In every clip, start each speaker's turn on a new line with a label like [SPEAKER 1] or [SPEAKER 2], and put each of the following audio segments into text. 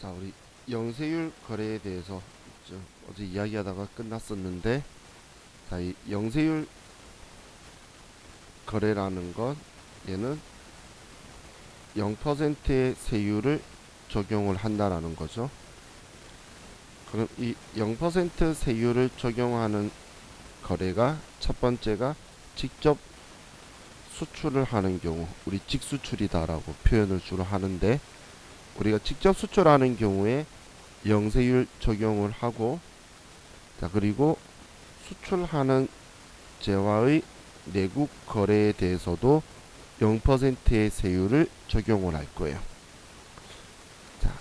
[SPEAKER 1] 자, 우리 영세율 거래에 대해서 어제 이야기하다가 끝났었는데, 자, 이 영세율 거래라는 건 얘는 0%의 세율을 적용을 한다라는 거죠. 그럼 이 0% 세율을 적용하는 거래가 첫 번째가 직접 수출을 하는 경우, 우리 직수출이다라고 표현을 주로 하는데, 우리가 직접 수출하는 경우에 영세율 적용을 하고, 자, 그리고 수출하는 재화의 내국 거래에 대해서도 0%의 세율을 적용을 할 거예요. 자,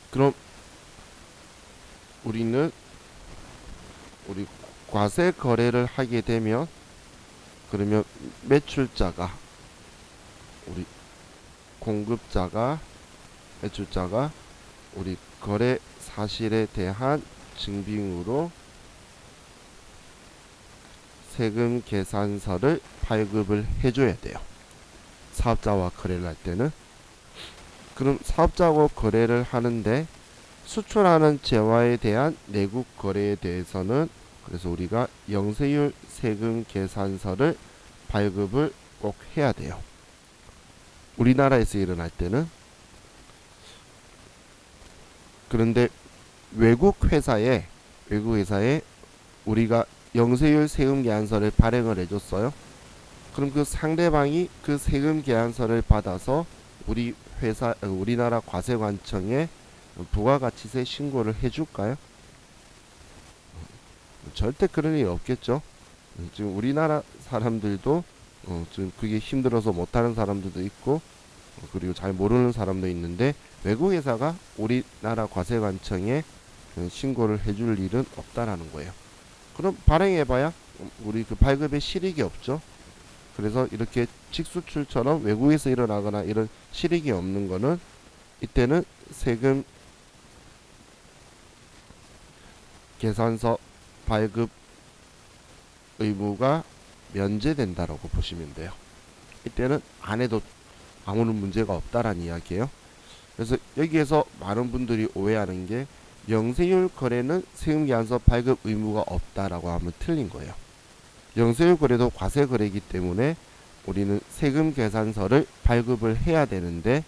[SPEAKER 1] 그럼 우리는 우리 과세 거래를 하게 되면, 그러면 매출자가, 우리 공급자가, 매출자가 우리 거래 사실에 대한 증빙으로 세금 계산서를 발급을 해줘야 돼요. 사업자와 거래를 할 때는. 그럼 사업자하고 거래를 하는데 수출하는 재화에 대한 내국 거래에 대해서는, 그래서 우리가 영세율 세금 계산서를 발급을 꼭 해야 돼요. 우리나라에서 일어날 때는. 그런데 외국 회사에 우리가 영세율 세금 계산서를 발행을 해줬어요. 그럼 그 상대방이 그 세금 계산서를 받아서 우리나라 과세관청에 부가가치세 신고를 해줄까요? 절대 그런 일 없겠죠. 지금 우리나라 사람들도 지금 그게 힘들어서 못하는 사람들도 있고, 그리고 잘 모르는 사람도 있는데, 외국 회사가 우리나라 과세관청에 신고를 해줄 일은 없다라는 거예요. 그럼 발행해봐야 우리 그 발급에 실익이 없죠. 그래서 이렇게 직수출처럼 외국에서 일어나거나 이런 실익이 없는 거는, 이때는 세금 계산서 발급 의무가 면제된다라고 보시면 돼요. 이때는 안 해도 아무런 문제가 없다라는 이야기예요. 그래서 여기에서 많은 분들이 오해하는 게, 영세율 거래는 세금 계산서 발급 의무가 없다라고 하면 틀린 거예요. 영세율 거래도 과세 거래이기 때문에 우리는 세금 계산서를 발급을 해야 되는데,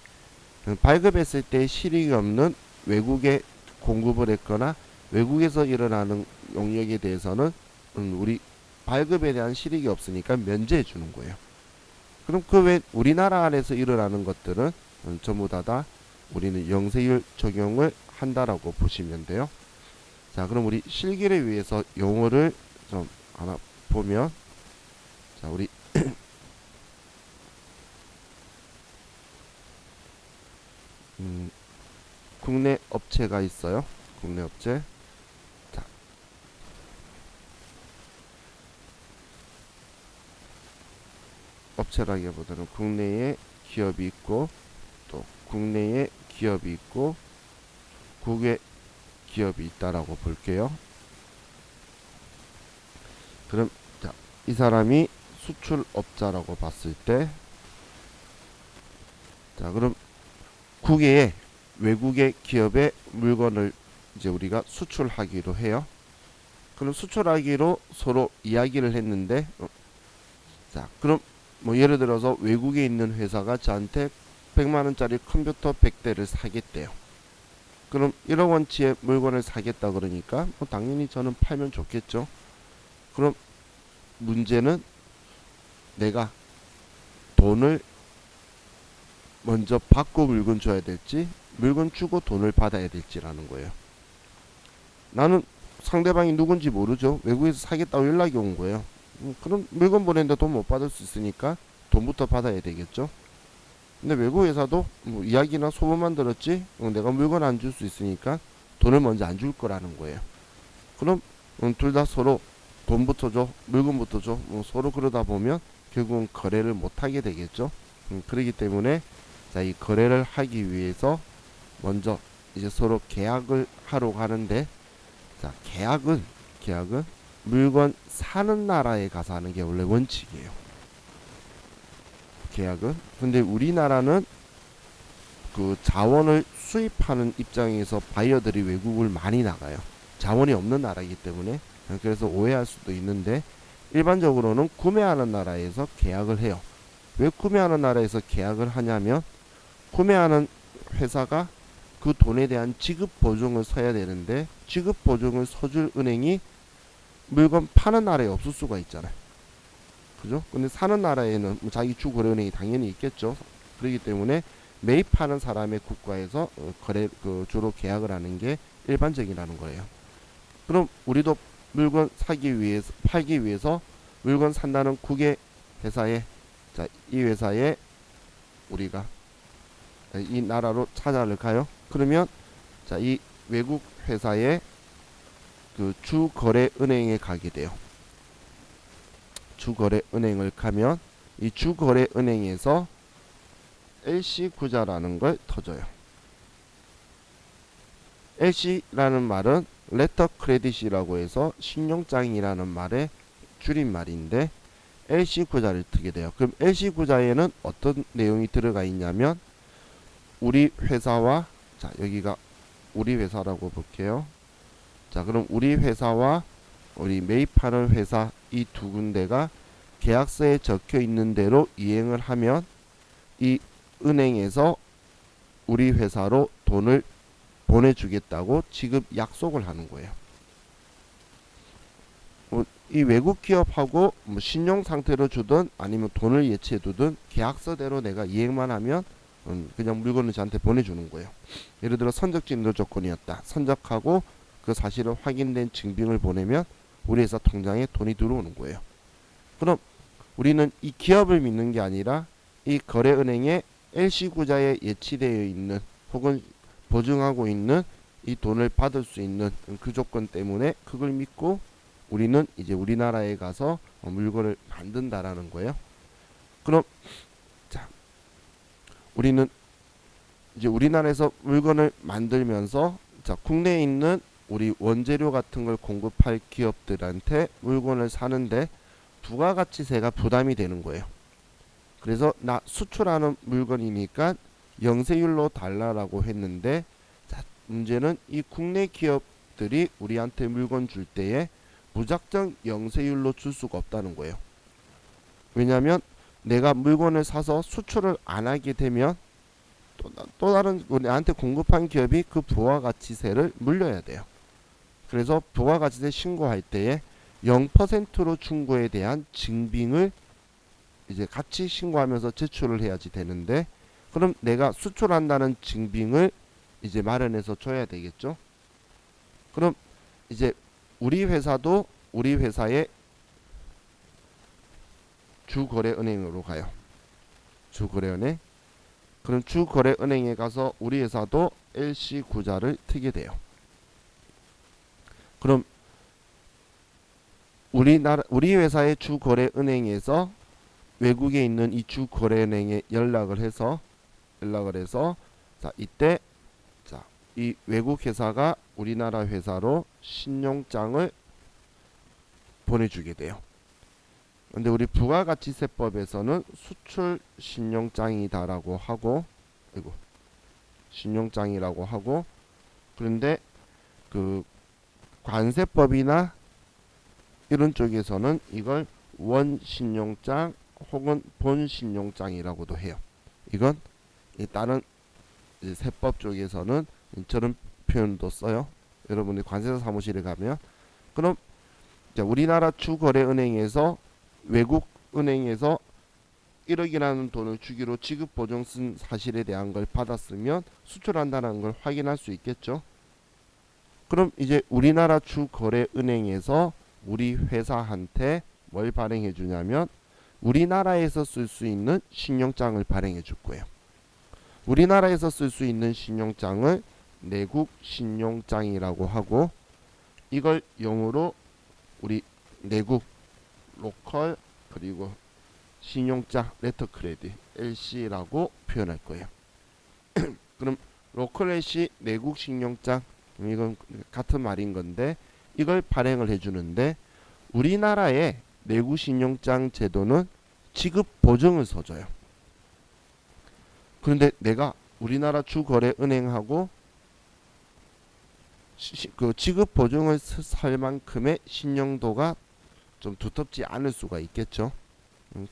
[SPEAKER 1] 발급했을 때 실익이 없는 외국에 공급을 했거나 외국에서 일어나는 용역에 대해서는 우리 발급에 대한 실익이 없으니까 면제해 주는 거예요. 그럼 그 외 우리나라 안에서 일어나는 것들은 전부 다 우리는 영세율 적용을 한다라고 보시면 돼요. 자, 그럼 우리 실기를 위해서 용어를 좀 하나 보면, 자, 우리 국내 업체가 있어요. 국내 업체. 자, 업체라기보다는 국내에 기업이 있고, 또 국내에 기업이 있고, 국외 기업이 있다라고 볼게요. 그럼 자, 이 사람이 수출업자라고 봤을 때, 자, 그럼 국외에 외국의 기업의 물건을 이제 우리가 수출하기로 해요. 그럼 수출하기로 서로 이야기를 했는데, 자, 그럼 뭐 예를 들어서 외국에 있는 회사가 저한테 100만원짜리 컴퓨터 100대를 사겠대요. 그럼 1억 원치의 물건을 사겠다 그러니까 뭐 당연히 저는 팔면 좋겠죠. 그럼 문제는 내가 돈을 먼저 받고 물건 줘야 될지, 물건 주고 돈을 받아야 될지라는 거예요. 나는 상대방이 누군지 모르죠. 외국에서 사겠다고 연락이 온 거예요. 그럼 물건 보냈는데 돈 못 받을 수 있으니까 돈부터 받아야 되겠죠. 근데 외국 회사도 뭐 이야기나 소문만 들었지, 내가 물건 안 줄 수 있으니까 돈을 먼저 안 줄 거라는 거예요. 그럼 둘 다 서로 돈부터 줘, 물건부터 줘, 서로 그러다 보면 결국은 거래를 못 하게 되겠죠. 그렇기 때문에, 자, 이 거래를 하기 위해서 먼저 이제 서로 계약을 하러 가는데, 자, 계약은 물건 사는 나라에 가서 하는 게 원래 원칙이에요. 계약은. 근데 우리나라는 그 자원을 수입하는 입장에서 바이어들이 외국을 많이 나가요. 자원이 없는 나라이기 때문에. 그래서 오해할 수도 있는데 일반적으로는 구매하는 나라에서 계약을 해요. 왜 구매하는 나라에서 계약을 하냐면 구매하는 회사가 그 돈에 대한 지급 보증을 서야 되는데 지급 보증을 서줄 은행이 물건 파는 나라에 없을 수가 있잖아요. 그죠? 근데 사는 나라에는 뭐 자기 주 거래은행이 당연히 있겠죠. 그렇기 때문에 매입하는 사람의 국가에서 거래 주로 계약을 하는 게 일반적이라는 거예요. 그럼 우리도 물건 사기 위해서 팔기 위해서 물건 산다는 국외 회사에 자, 이 회사에 우리가 이 나라로 찾아갈까요? 그러면 자, 이 외국 회사의 그 주거래은행에 가게 돼요. 주거래은행을 가면 이 주거래은행에서 LC구자라는 걸 터줘요. LC라는 말은 레터 크레딧이라고 해서 신용장이라는 말의 줄임말인데 LC구자를 트게 돼요. 그럼 LC구자에는 어떤 내용이 들어가 있냐면 우리 회사와 자 여기가 우리 회사라고 볼게요. 자 그럼 우리 회사와 우리 매입하는 회사 이 두 군데가 계약서에 적혀 있는 대로 이행을 하면 이 은행에서 우리 회사로 돈을 보내주겠다고 지급 약속을 하는 거예요. 이 외국 기업하고 뭐 신용 상태로 주든 아니면 돈을 예치해 두든 계약서대로 내가 이행만 하면 그냥 물건을 저한테 보내주는 거예요. 예를 들어 선적진도 조건이었다. 선적하고 그 사실을 확인된 증빙을 보내면 우리 회사 통장에 돈이 들어오는 거예요. 그럼 우리는 이 기업을 믿는 게 아니라 이 거래은행에 LC구자에 예치되어 있는 혹은 보증하고 있는 이 돈을 받을 수 있는 그 조건 때문에 그걸 믿고 우리는 이제 우리나라에 가서 물건을 만든다라는 거예요. 그럼 자 우리는 이제 우리나라에서 물건을 만들면서 자 국내에 있는 우리 원재료 같은 걸 공급할 기업들한테 물건을 사는데 부가가치세가 부담이 되는 거예요. 그래서 나 수출하는 물건이니까 영세율로 달라라고 했는데 자, 문제는 이 국내 기업들이 우리한테 물건 줄 때에 무작정 영세율로 줄 수가 없다는 거예요. 왜냐하면 내가 물건을 사서 수출을 안 하게 되면 또 다른 나한테 공급한 기업이 그 부가가치세를 물려야 돼요. 그래서 부가가치세 신고할 때에 0%로 준 거에 대한 증빙을 이제 같이 신고하면서 제출을 해야지 되는데 그럼 내가 수출한다는 증빙을 이제 마련해서 줘야 되겠죠. 그럼 이제 우리 회사도 우리 회사의 주거래은행으로 가요. 주거래은행. 그럼 주거래은행에 가서 우리 회사도 LC구자를 트게 돼요. 그럼 우리 회사의 주거래은행에서 외국에 있는 이 주거래은행에 연락을 해서 자 이때 자 이 외국 회사가 우리나라 회사로 신용장을 보내주게 돼요. 근데 우리 부가가치세법에서는 수출 신용장이다라고 하고 신용장이라고 하고 그런데 그 관세법이나 이런 쪽에서는 이걸 원신용장 혹은 본신용장이라고도 해요. 이건 다른 세법 쪽에서는 저런 표현도 써요. 여러분이 관세사 사무실에 가면 그럼 우리나라 주거래은행에서 외국 은행에서 1억이라는 돈을 주기로 지급 보증 쓴 사실에 대한 걸 받았으면 수출한다는 걸 확인할 수 있겠죠. 그럼 이제 우리나라 주거래은행에서 우리 회사한테 뭘 발행해 주냐면 우리나라에서 쓸 수 있는 신용장을 발행해 줄 거예요. 우리나라에서 쓸 수 있는 신용장을 내국 신용장이라고 하고 이걸 영어로 우리 내국 로컬 그리고 신용장 레터 크레딧 LC라고 표현할 거예요. 그럼 로컬 LC 내국 신용장 이건 같은 말인 건데 이걸 발행을 해주는데 우리나라의 내국 신용장 제도는 지급 보증을 서줘요. 그런데 내가 우리나라 주거래은행하고 그 지급 보증을 살 만큼의 신용도가 좀 두텁지 않을 수가 있겠죠.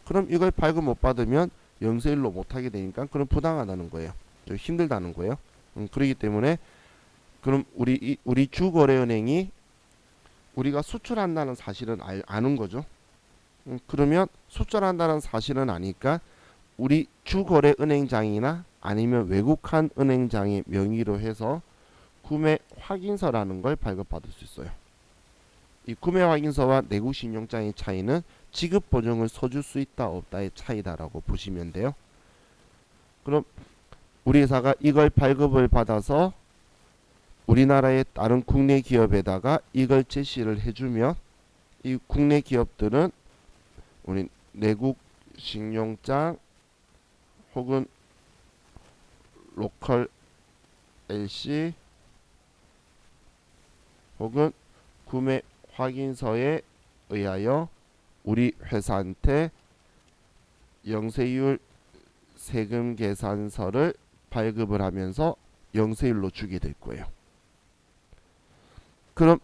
[SPEAKER 1] 그럼 이걸 발급 못 받으면 영세일로 못 하게 되니까 그럼 부당하다는 거예요. 좀 힘들다는 거예요. 그렇기 때문에 그럼 우리 주거래은행이 우리가 수출한다는 사실은 아는 거죠. 그러면 수출한다는 사실은 아니까 우리 주거래은행장이나 아니면 외국한 은행장의 명의로 해서 구매 확인서라는 걸 발급받을 수 있어요. 이 구매 확인서와 내국 신용장의 차이는 지급 보증을 써줄 수 있다 없다의 차이다라고 보시면 돼요. 그럼 우리 회사가 이걸 발급을 받아서 우리나라의 다른 국내 기업에다가 이걸 제시를 해주면 이 국내 기업들은 우리 내국 신용장 혹은 로컬 LC 혹은 구매 확인서에 의하여 우리 회사한테 영세율 세금 계산서를 발급을 하면서 영세율로 주게 될 거예요. 그럼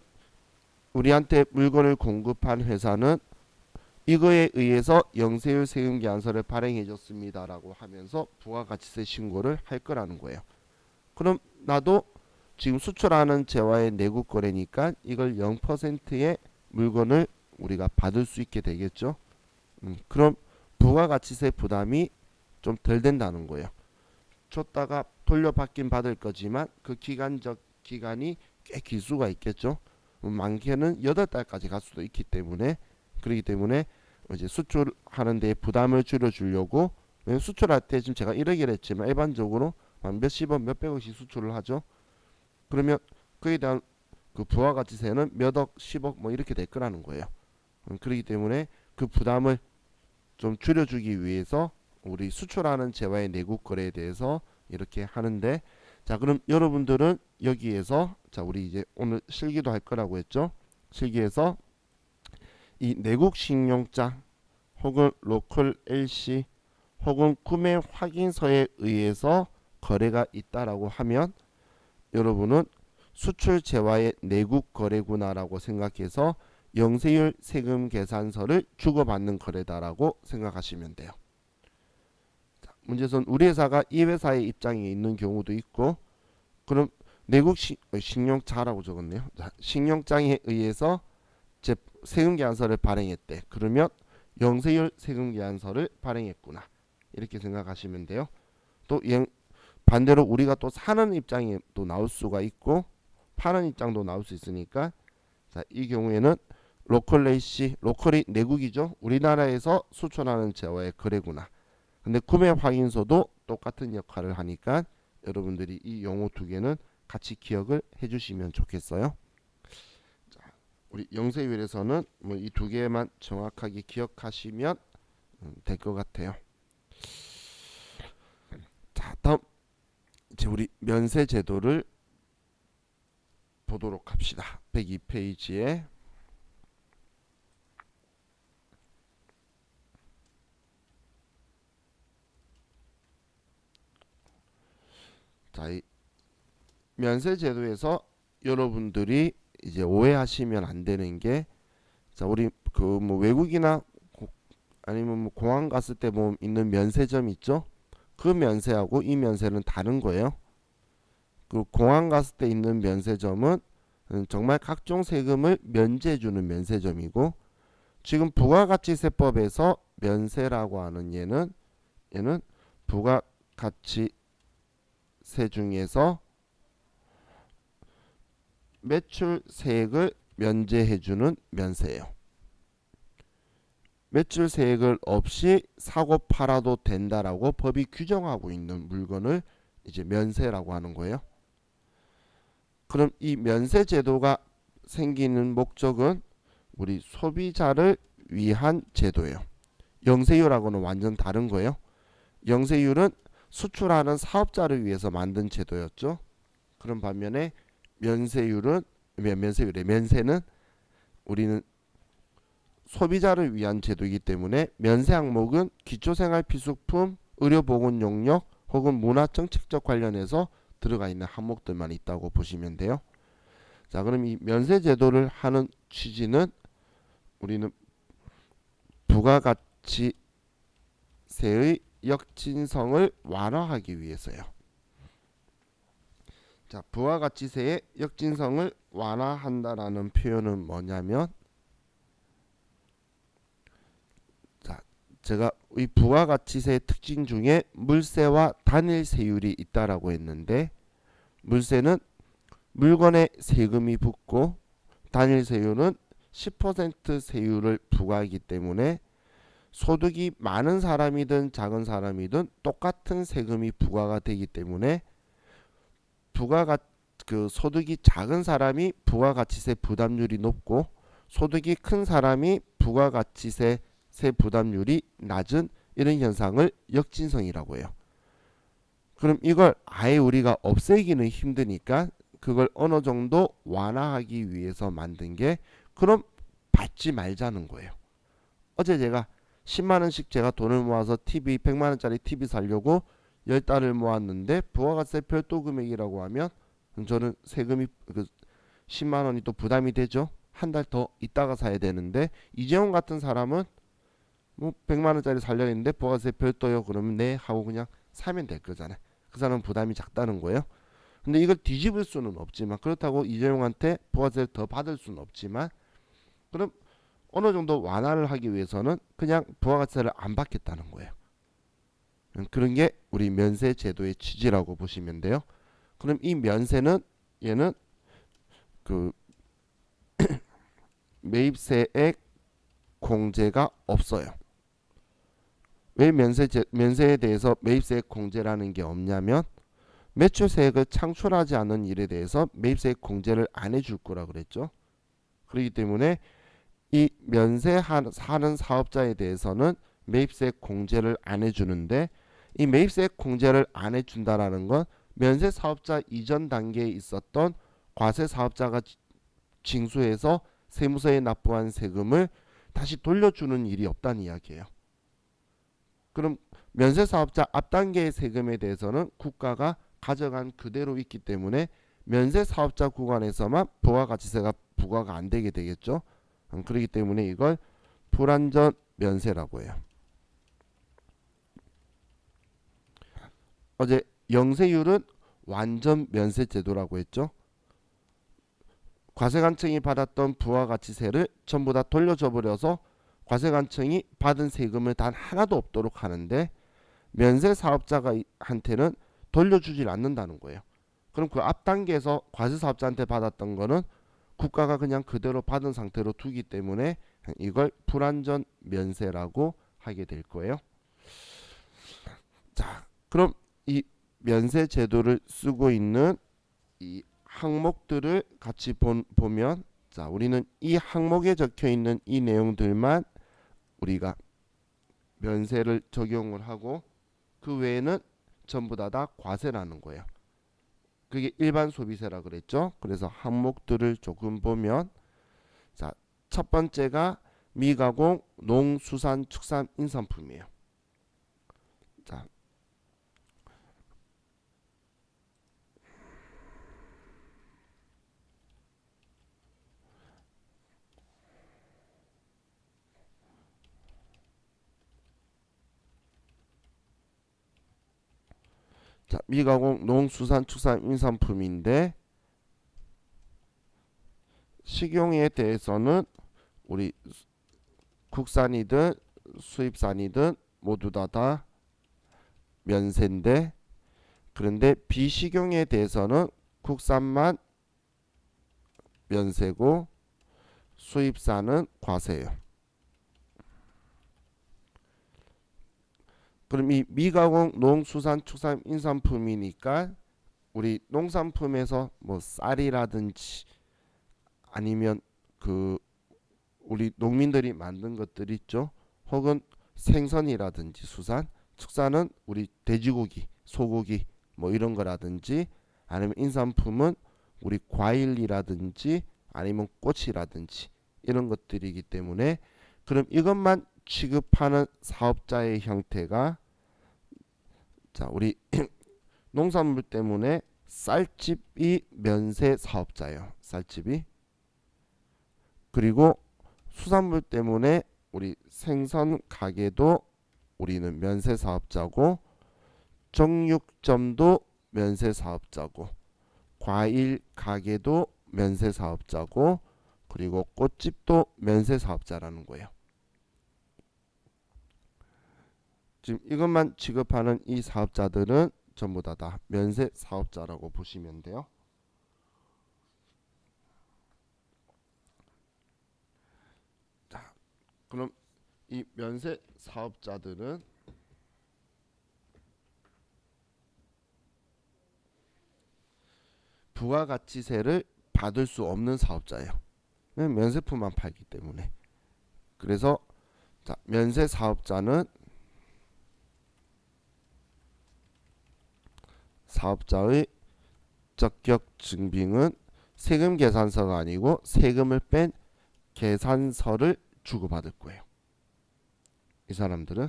[SPEAKER 1] 우리한테 물건을 공급한 회사는 이거에 의해서 영세율 세금 계산서를 발행해 줬습니다라고 하면서 부가가치세 신고를 할 거라는 거예요. 그럼 나도 지금 수출하는 재화의 내국 거래니까 이걸 0%의 물건을 우리가 받을 수 있게 되겠죠. 그럼 부가가치세 부담이 좀 덜 된다는 거예요. 줬다가 돌려받긴 받을 거지만 그 기간이 꽤 길 수가 있겠죠. 많게는 8달까지 갈 수도 있기 때문에 그렇기 때문에 이제 수출하는 데 부담을 줄여주려고 수출할 때 지금 제가 1억이라 했지만 일반적으로 한 몇십억 몇백억씩 수출을 하죠. 그러면 그에 대한 그 부가가치세는 몇억 10억 뭐 이렇게 될 거라는 거예요. 그렇기 때문에 그 부담을 좀 줄여주기 위해서 우리 수출하는 재화의 내국 거래에 대해서 이렇게 하는데, 자 그럼 여러분들은 여기에서 자 우리 이제 오늘 실기도 할 거라고 했죠. 실기에서 이 내국 신용장 혹은 로컬 LC 혹은 구매 확인서에 의해서 거래가 있다라고 하면 여러분은 수출 재화의 내국 거래구나라고 생각해서 영세율 세금 계산서를 주고받는 거래다라고 생각하시면 돼요. 자, 문제선 우리 회사가 이 회사의 입장에 있는 경우도 있고, 그럼 내국 신용자라고 적었네요. 자, 신용장에 의해서 세금 계산서를 발행했대. 그러면 영세율 세금 계산서를 발행했구나. 이렇게 생각하시면 돼요. 또 반대로 우리가 또 사는 입장이 또 나올 수가 있고 파는 입장도 나올 수 있으니까, 자, 이 경우에는 로컬 LC, 로컬이 내국이죠. 우리나라에서 수출하는 재화의 거래구나. 근데 구매 확인서도 똑같은 역할을 하니까 여러분들이 이 용어 두 개는 같이 기억을 해주시면 좋겠어요. 자, 우리 영세율에서는 뭐 이 두 개만 정확하게 기억하시면 될 것 같아요. 자, 다음 이제 우리 면세 제도를 보도록 합시다. 102페이지에 자, 이 면세 제도에서 여러분들이 이제 오해하시면 안 되는 게, 자 우리 그 뭐 외국이나 아니면 뭐 공항 갔을 때 뭐 있는 면세점 있죠. 그 면세하고 이 면세는 다른 거예요. 그 공항 갔을 때 있는 면세점은 정말 각종 세금을 면제해 주는 면세점이고, 지금 부가가치세법에서 면세라고 하는 얘는 부가가치세 중에서 매출세액을 면제해주는 면세예요. 매출세액을 없이 사고 팔아도 된다라고 법이 규정하고 있는 물건을 이제 면세라고 하는 거예요. 그럼 이 면세 제도가 생기는 목적은 우리 소비자를 위한 제도예요. 영세율하고는 완전 다른 거예요. 영세율은 수출하는 사업자를 위해서 만든 제도였죠. 그런 반면에 면세는 우리는 소비자를 위한 제도이기 때문에 면세 항목은 기초생활 필수품, 의료보건용역 혹은 문화정책적 관련해서 들어가 있는 항목들만 있다고 보시면 돼요. 자, 그럼 이 면세제도를 하는 취지는 우리는 부가가치세의 역진성을 완화하기 위해서요. 자, 부가가치세의 역진성을 완화한다라는 표현은 뭐냐면, 자, 제가 이 부가가치세의 특징 중에 물세와 단일세율이 있다라고 했는데, 물세는 물건에 세금이 붙고 단일세율은 10% 세율을 부과하기 때문에 소득이 많은 사람이든 작은 사람이든 똑같은 세금이 부과가 되기 때문에 소득이 작은 사람이 부가가치세 부담률이 높고 소득이 큰 사람이 부가가치세 부담률이 낮은 이런 현상을 역진성이라고 해요. 그럼 이걸 아예 우리가 없애기는 힘드니까 그걸 어느 정도 완화하기 위해서 만든 게 그럼 받지 말자는 거예요. 어제 제가 10만원씩 제가 돈을 모아서 TV 100만원짜리 TV 사려고 10달을 모았는데 부가가치세 별도 금액이라고 하면 저는 세금이 10만원이 또 부담이 되죠. 한 달 더 있다가 사야 되는데 이재용 같은 사람은 뭐 100만원짜리 살려 했는데 부가가치세 별도요. 그러면 네 하고 그냥 사면 될 거잖아요. 그 사람은 부담이 작다는 거예요. 근데 이걸 뒤집을 수는 없지만 그렇다고 이재용한테 부가세를 더 받을 수는 없지만 그럼 어느 정도 완화를 하기 위해서는 그냥 부가가치세를 안 받겠다는 거예요. 그런 게 우리 면세 제도의 취지라고 보시면 돼요. 그럼 이 면세는 얘는 그 매입세액 공제가 없어요. 왜 면세에 대해서 매입세액 공제라는 게 없냐면 매출세액을 창출하지 않는 일에 대해서 매입세액 공제를 안 해줄 거라 그랬죠. 그렇기 때문에 이 면세하는 사업자에 대해서는 매입세액 공제를 안 해주는데 이 매입세액 공제를 안 해준다라는 건 면세 사업자 이전 단계에 있었던 과세 사업자가 징수해서 세무서에 납부한 세금을 다시 돌려주는 일이 없다는 이야기예요. 그럼 면세 사업자 앞 단계의 세금에 대해서는 국가가 가져간 그대로 있기 때문에 면세 사업자 구간에서만 부가가치세가 부과가 안 되게 되겠죠. 그렇기 때문에 이걸 불완전 면세라고 해요. 어제 영세율은 완전 면세 제도라고 했죠. 과세관청이 받았던 부가가치세를 전부 다 돌려줘 버려서 과세관청이 받은 세금을 단 하나도 없도록 하는데 면세 사업자한테는 돌려주질 않는다는 거예요. 그럼 그 앞 단계에서 과세 사업자한테 받았던 거는 국가가 그냥 그대로 받은 상태로 두기 때문에 이걸 불완전 면세라고 하게 될 거예요. 자, 그럼 이 면세 제도를 쓰고 있는 이 항목들을 같이 보면, 자, 우리는 이 항목에 적혀 있는 이 내용들만 우리가 면세를 적용을 하고 그 외에는 전부 다 과세라는 거예요. 그게 일반 소비세라 그랬죠. 그래서 항목들을 조금 보면, 자, 첫 번째가 미가공 농수산축산 인산품이에요. 자, 미가공 농수산축산인산품인데 식용에 대해서는 우리 국산이든 수입산이든 모두 다 면세인데 그런데 비식용에 대해서는 국산만 면세고 수입산은 과세예요. 그럼 이 미가공 농수산축산인산품이니까 우리 농산품에서 뭐 쌀이라든지 아니면 그 우리 농민들이 만든 것들 있죠. 혹은 생선이라든지 수산, 축산은 우리 돼지고기, 소고기 뭐 이런 거라든지 아니면 인산품은 우리 과일이라든지 아니면 꽃이라든지 이런 것들이기 때문에 그럼 이것만 취급하는 사업자의 형태가 자, 우리 농산물 때문에 쌀집이 면세 사업자예요. 쌀집이. 그리고 수산물 때문에 우리 생선 가게도 우리는 면세 사업자고, 정육점도 면세 사업자고, 과일 가게도 면세 사업자고, 그리고 꽃집도 면세 사업자라는 거예요. 지금 이것만 취급하는 이 사업자들은 전부 다 면세 사업자라고 보시면 돼요. 자, 그럼 이 면세 사업자들은 부가가치세를 받을 수 없는 사업자예요. 면세품만 팔기 때문에. 그래서 자, 면세 사업자는 사업자의 적격 증빙은 세금 계산서가 아니고 세금을 뺀 계산서를 주고받을 거예요. 이 사람들은.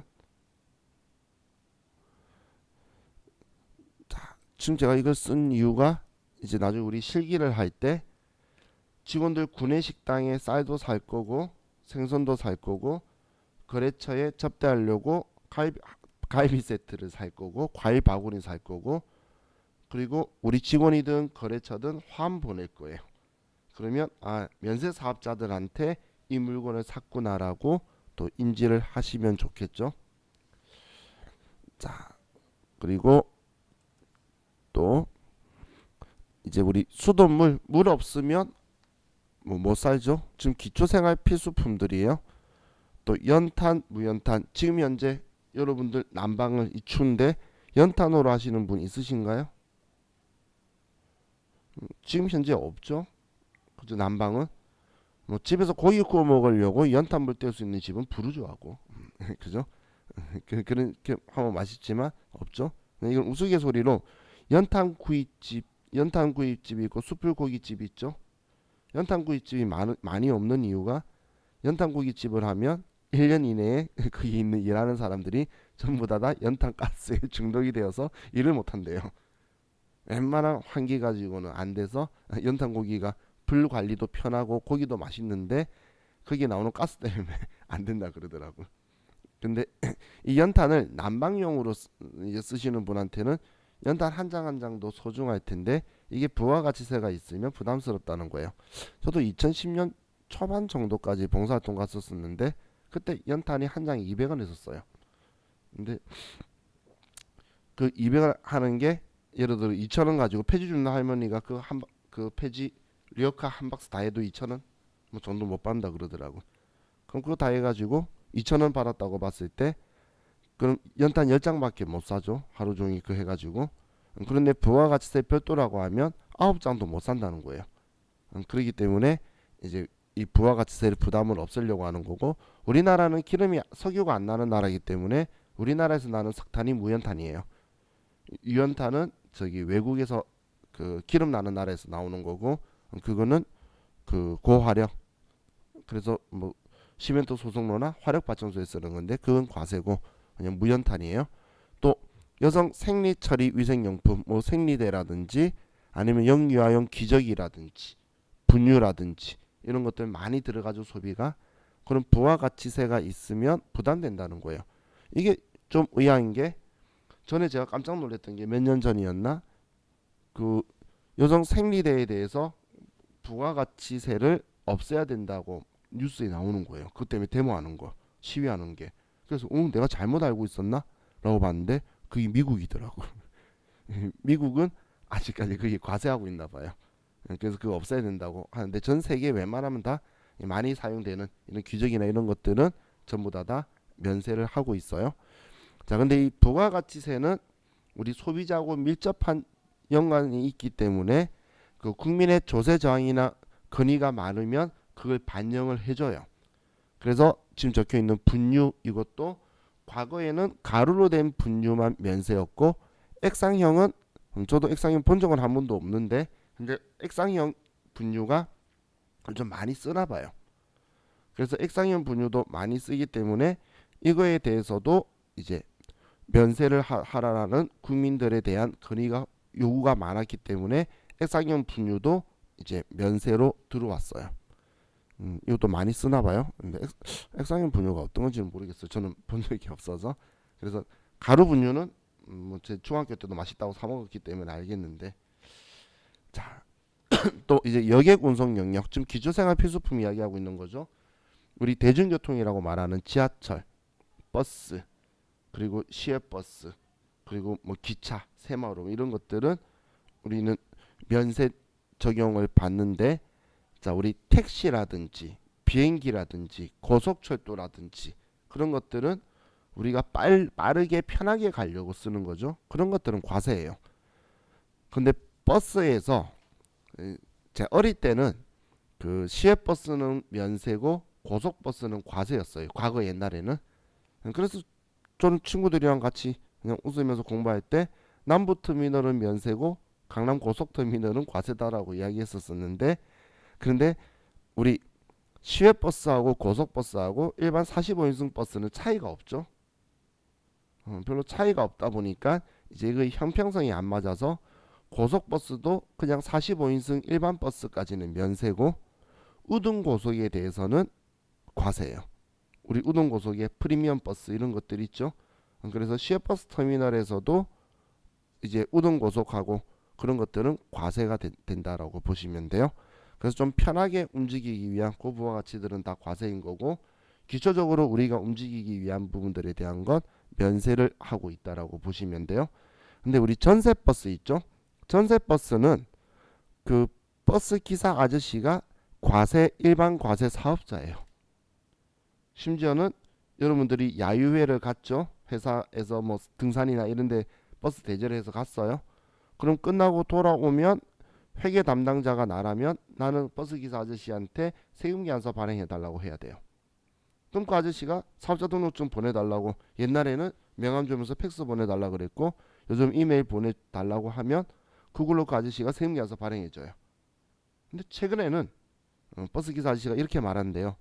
[SPEAKER 1] 자, 지금 제가 이걸 쓴 이유가 이제 나중에 우리 실기를 할 때 직원들 구내식당에 쌀도 살 거고 생선도 살 거고 거래처에 접대하려고 갈비 세트를 살 거고 과일 바구니 살 거고, 그리고 우리 직원이든 거래처든 화환 보낼 거예요. 그러면 면세 사업자들한테 이 물건을 샀구나라고 또 인지를 하시면 좋겠죠. 자, 그리고 또 이제 우리 수돗물, 물 없으면 못 살죠. 지금 기초생활 필수품들이에요. 또 연탄, 무연탄. 지금 현재 여러분들 난방을 이 추운데 연탄으로 하시는 분 있으신가요? 지금 현재 없죠. 그죠? 난방은 뭐 집에서 고기 구워 먹으려고 연탄불 뗄 수 있는 집은 부르주아고 그죠? 그렇게 하면 맛있지만 없죠. 이건 우스갯소리로 연탄 구이집이 있고 숯불고기집이 있죠. 연탄 구이집이 많이 없는 이유가 연탄 구이집을 하면 1년 이내에 거기 있는 일하는 사람들이 전부 다 연탄 가스에 중독이 되어서 일을 못 한대요. 웬만한 환기 가지고는 안 돼서 연탄 고기가 불 관리도 편하고 고기도 맛있는데 거기에 나오는 가스 때문에 안 된다 그러더라고. 근데 이 연탄을 난방용으로 쓰시는 분한테는 연탄 한 장 한 장도 소중할 텐데 이게 부가가치세가 있으면 부담스럽다는 거예요. 저도 2010년 초반 정도까지 봉사활동 갔었었는데 그때 연탄이 한 장에 200원 했었어요. 근데 그 200원 하는 게 예를 들어 2,000원 가지고 폐지 주는 할머니가 그 폐지 리어카 한 박스 다 해도 2,000원 뭐 정도 못 받는다 그러더라고. 그럼 그거 다 해가지고 2,000원 받았다고 봤을 때 그럼 연탄 10장밖에 못 사죠. 하루 종일 그 해가지고. 그런데 부가가치세 별도라고 하면 9장도 못 산다는 거예요. 그렇기 때문에 이제 이 부가가치세를 부담을 없애려고 하는 거고, 우리나라는 석유가 안 나는 나라이기 때문에 우리나라에서 나는 석탄이 무연탄이에요. 유연탄은 저기 외국에서 그 기름 나는 나라에서 나오는 거고, 그거는 그 고화력, 그래서 뭐 시멘트 소속로나 화력 발전소에 쓰는 건데 그건 과세고 그냥 무연탄이에요. 또 여성 생리 처리 위생용품, 뭐 생리대라든지 아니면 영유아용 기저귀라든지 분유라든지 이런 것들 많이 들어가죠, 소비가. 그럼 부가가치세가 있으면 부담된다는 거예요. 이게 좀 의아한 게, 전에 제가 깜짝 놀랐던 게 몇 년 전이었나, 그 여성 생리대에 대해서 부가가치세를 없애야 된다고 뉴스에 나오는 거예요. 그것 때문에 데모하는 거, 시위하는 게. 그래서 내가 잘못 알고 있었나? 라고 봤는데 그게 미국이더라고. 미국은 아직까지 그게 과세하고 있나 봐요. 그래서 그거 없애야 된다고 하는데 전 세계 웬만하면 다 많이 사용되는 이런 규정이나 이런 것들은 전부 다 면세를 하고 있어요. 자, 근데 이 부가가치세는 우리 소비자하고 밀접한 연관이 있기 때문에 그 국민의 조세 저항이나 건의가 많으면 그걸 반영을 해줘요. 그래서 지금 적혀 있는 분유, 이것도 과거에는 가루로 된 분유만 면세였고, 액상형은 저도 액상형 본 적은 한 번도 없는데 근데 액상형 분유가 좀 많이 쓰나 봐요. 그래서 액상형 분유도 많이 쓰기 때문에 이거에 대해서도 이제 면세를 하라라는 국민들에 대한 건의가 요구가 많았기 때문에 액상형 분유도 이제 면세로 들어왔어요. 이것도 많이 쓰나 봐요. 근데 액상형 분유가 어떤 건지는 모르겠어요. 저는 본 적이 없어서. 그래서 가루 분유는 뭐제 중학교 때도 맛있다고 사 먹었기 때문에 알겠는데, 자, 또 이제 여객 운송 영역, 지금 기초생활 필수품 이야기하고 있는 거죠. 우리 대중교통이라고 말하는 지하철, 버스, 그리고 시외버스, 그리고 뭐 기차, 새마을 이런 것들은 우리는 면세 적용을 받는데, 자, 우리 택시라든지 비행기라든지 고속철도라든지 그런 것들은 우리가 빠르게 편하게 가려고 쓰는 거죠. 그런 것들은 과세예요. 근데 버스에서 제 어릴 때는 그 시외버스는 면세고 고속버스는 과세였어요. 과거 옛날에는. 그래서 저는 친구들이랑 같이 그냥 웃으면서 공부할 때 남부터미널은 면세고 강남 고속터미널은 과세다라고 이야기했었는데, 그런데 우리 시외버스하고 고속버스하고 일반 45인승 버스는 차이가 없죠. 별로 차이가 없다 보니까 이제 그 형평성이 안 맞아서 고속버스도 그냥 45인승 일반 버스까지는 면세고 우등고속에 대해서는 과세예요. 우리 우등고속에 프리미엄 버스 이런 것들 있죠. 그래서 시외버스 터미널에서도 이제 우등고속하고 그런 것들은 과세가 된다라고 보시면 돼요. 그래서 좀 편하게 움직이기 위한 그 부가가치들은 다 과세인 거고, 기초적으로 우리가 움직이기 위한 부분들에 대한 건 면세를 하고 있다라고 보시면 돼요. 근데 우리 전세버스 있죠? 전세버스는 그 버스 기사 아저씨가 일반 과세 사업자예요. 심지어는 여러분들이 야유회를 갔죠? 회사에서 뭐 등산이나 이런데 버스 대절해서 갔어요. 그럼 끝나고 돌아오면 회계 담당자가 나라면 나는 버스기사 아저씨한테 세금계산서 발행해달라고 해야 돼요. 그럼 그 아저씨가 사업자 등록증 보내달라고, 옛날에는 명함 주면서 팩스 보내달라고 그랬고 요즘 이메일 보내달라고 하면 그걸로 그 아저씨가 세금계산서 발행해줘요. 근데 최근에는 버스기사 아저씨가 이렇게 말한대요.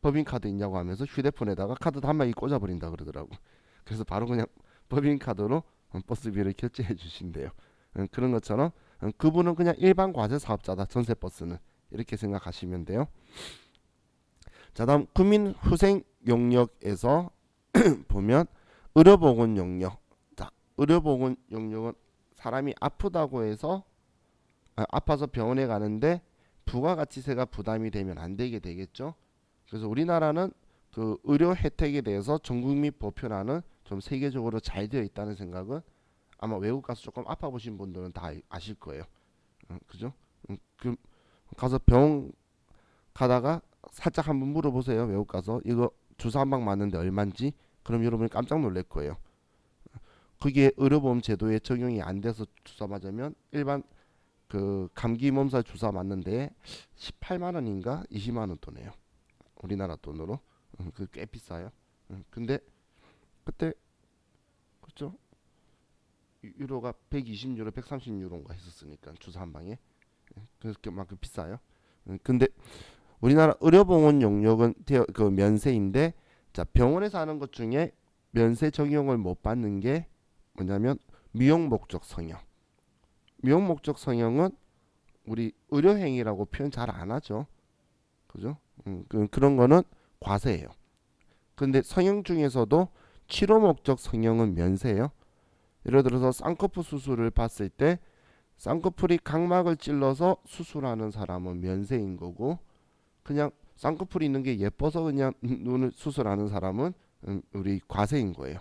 [SPEAKER 1] 법인카드 있냐고 하면서 휴대폰에다가 카드 한 방에 꽂아버린다 그러더라고. 그래서 바로 그냥 법인카드로 버스비를 결제해 주신대요. 그런 것처럼 그분은 그냥 일반 과세 사업자다. 전세버스는 이렇게 생각하시면 돼요. 자, 다음 국민후생 용역에서 보면 의료보건 용역. 자, 의료보건 용역은 사람이 아프다고 해서 아파서 병원에 가는데 부가가치세가 부담이 되면 안 되게 되겠죠. 그래서 우리나라는 그 의료 혜택에 대해서 전국민 보편화는 좀 세계적으로 잘 되어 있다는 생각은 아마 외국 가서 조금 아파 보신 분들은 다 아실 거예요. 그죠? 그 가서 병원 가다가 살짝 한번 물어보세요. 외국 가서 이거 주사 한 방 맞는데 얼마인지. 그럼 여러분이 깜짝 놀랄 거예요. 그게 의료보험 제도에 적용이 안 돼서 주사 맞으면 일반 그 감기 몸살 주사 맞는데 18만 원인가 20만 원 돈이에요. 우리나라 돈으로. 그 꽤 비싸요. 근데 그때 그죠? 유로가 120유로, 130유로인가 했었으니까 주사 한 방에. 그래서 그만큼 비싸요. 근데 우리나라 의료보험 용역은 그 면세인데, 자, 병원에서 하는 것 중에 면세 적용을 못 받는 게 뭐냐면 미용 목적 성형. 미용 목적 성형은 우리 의료행위라고 표현 잘 안 하죠. 그죠? 그런 거는 과세예요. 근데 성형 중에서도 치료 목적 성형은 면세예요. 예를 들어서 쌍꺼풀 수술을 봤을 때 쌍꺼풀이 각막을 찔러서 수술하는 사람은 면세인 거고, 그냥 쌍꺼풀이 있는 게 예뻐서 그냥 눈을 수술하는 사람은 우리 과세인 거예요.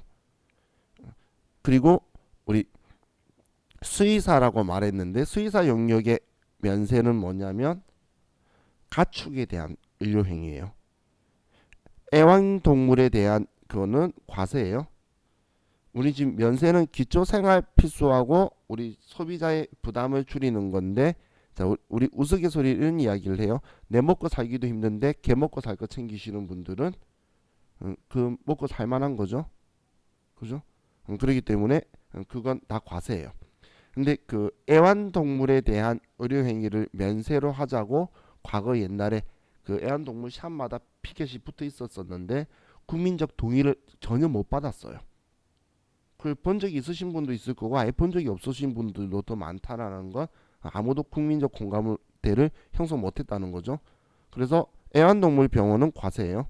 [SPEAKER 1] 그리고 우리 수의사라고 말했는데 수의사 영역의 면세는 뭐냐면 가축에 대한 의료행위예요. 애완동물에 대한 그거는 과세예요. 우리 지금 면세는 기초생활 필수하고 우리 소비자의 부담을 줄이는 건데, 자, 우리 우스갯소리 이런 이야기를 해요. 내 먹고 살기도 힘든데 개 먹고 살 거 챙기시는 분들은 그 먹고 살만한 거죠. 그죠? 그렇기 때문에 그건 다 과세예요. 근데 그 애완동물에 대한 의료행위를 면세로 하자고 과거 옛날에 그 애완동물 샵마다 피켓이 붙어 있었었는데 국민적 동의를 전혀 못 받았어요. 그 본 적이 있으신 분도 있을 거고 아예 본 적이 없으신 분들도 더 많다라는 건 아무도 국민적 공감대를 형성 못했다는 거죠. 그래서 애완동물 병원은 과세예요.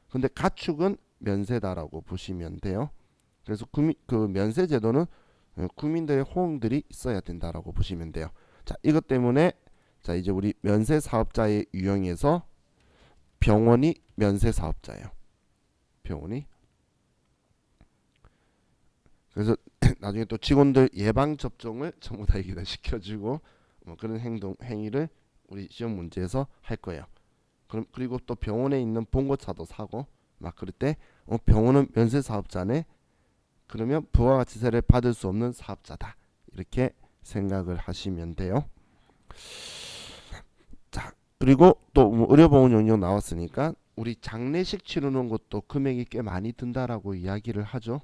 [SPEAKER 1] 근데 가축은 면세다라고 보시면 돼요. 그래서 그 면세 제도는 국민들의 호응들이 있어야 된다라고 보시면 돼요. 자, 이것 때문에 자 이제 우리 면세 사업자의 유형에서 병원이 면세 사업자예요. 병원이. 그래서 나중에 또 직원들 예방 접종을 전부 다 여기다 시켜주고 뭐 그런 행위를 우리 시험 문제에서 할 거예요. 그리고 또 병원에 있는 봉고차도 사고 막 그럴 때 병원은 면세 사업자네. 그러면 부가가치세를 받을 수 없는 사업자다. 이렇게 생각을 하시면 돼요. 자, 그리고 또뭐 의료보험 용역 나왔으니까 우리 장례식 치르는 것도 금액이 꽤 많이 든다라고 이야기를 하죠.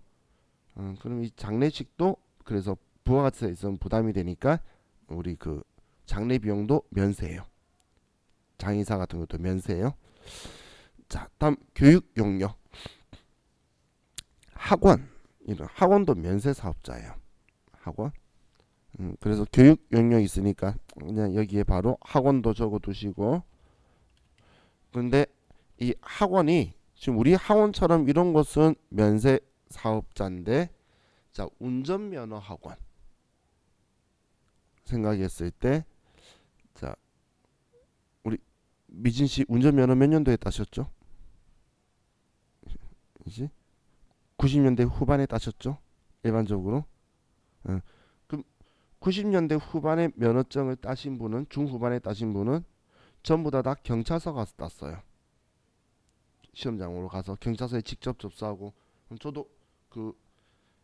[SPEAKER 1] 그럼 이 장례식도 그래서 부가가치세에 있으면 부담이 되니까 우리 그 장례 비용도 면세예요. 장의사 같은 것도 면세예요. 자, 다음 교육 용역. 학원. 이런 학원도 면세 사업자예요. 학원. 그래서 교육 용역 있으니까 그냥 여기에 바로 학원도 적어 두시고. 근데 이 학원이 지금 우리 학원처럼 이런 것은 면세 사업자인데 자, 운전면허 학원 생각했을 때 자, 우리 미진 씨 운전면허 몇 년도에 따셨죠? 이제 90년대 후반에 따셨죠? 일반적으로. 그럼 90년대 후반에 면허증을 따신 분은 중후반에 따신 분은 전부 다 경찰서 가서 땄어요. 시험장으로 가서 경찰서에 직접 접수하고 저도 그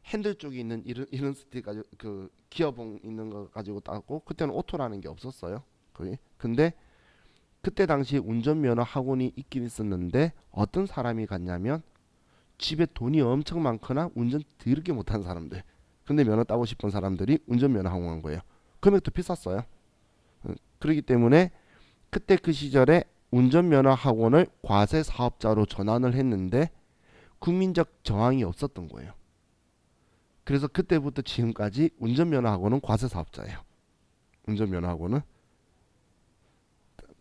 [SPEAKER 1] 핸들 쪽에 있는 이런 스틱 가지고 그 기어봉 있는 거 가지고 땄고 그때는 오토라는 게 없었어요. 거의. 근데 그때 당시 운전면허 학원이 있긴 있었는데 어떤 사람이 갔냐면 집에 돈이 엄청 많거나 운전 더럽게 못한 사람들. 근데 면허 따고 싶은 사람들이 운전면허 학원 간 거예요. 금액도 비쌌어요. 그렇기 때문에 그때 그 시절에 운전면허 학원을 과세 사업자로 전환을 했는데 국민적 저항이 없었던 거예요. 그래서 그때부터 지금까지 운전면허 학원은 과세 사업자예요. 운전면허 학원은.